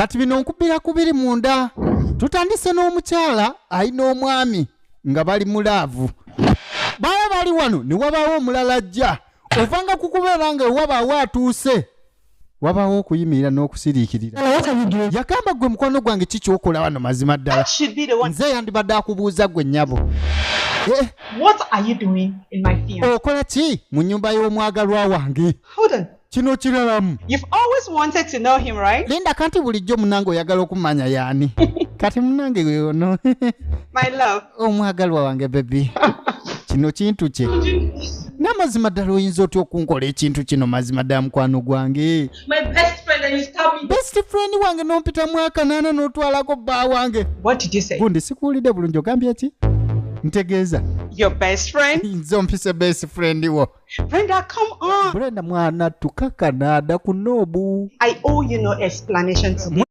Kati bino nkubira kubiri munda. Tutandise n'omukyala ayina omwami nga bali mulaavu. Bali wano ne wabaawo omulala ajja. Ovanga kukubeera nga wabaawo atuuse. Wabaawo okuyimirira n'okusiriikirira. Yakamba gwe mukwano gwange kikyokola wano mazima ddala. Nze yandibadde akubuuza gwe nnyabo. What are you doing in my field? Okola ki mu nnyumba y'omwagalwa wange? Hold on. Kino kiralamu. You've always wanted to know him, right? Linda kanti bulijjo munange oyagala okumanya yaani. Kati munange yono. My love. Omwagalwa wange baby. Kino kintu kye. Namazima ddala oyinza otya okunkola ekintu kino mazima ddala mukwano gwange. My best friend and you stab me. Best friend wange n'ompita mwaka nana n'otwalako bba wange. What did you say? Gundi sikuwulidde bulungi ogambye ki? Ntegeeza. Your best friend? Nze ompise best friend wo. Brenda, come on. Brenda mwana tukakana da kunobu. I owe you no explanation today.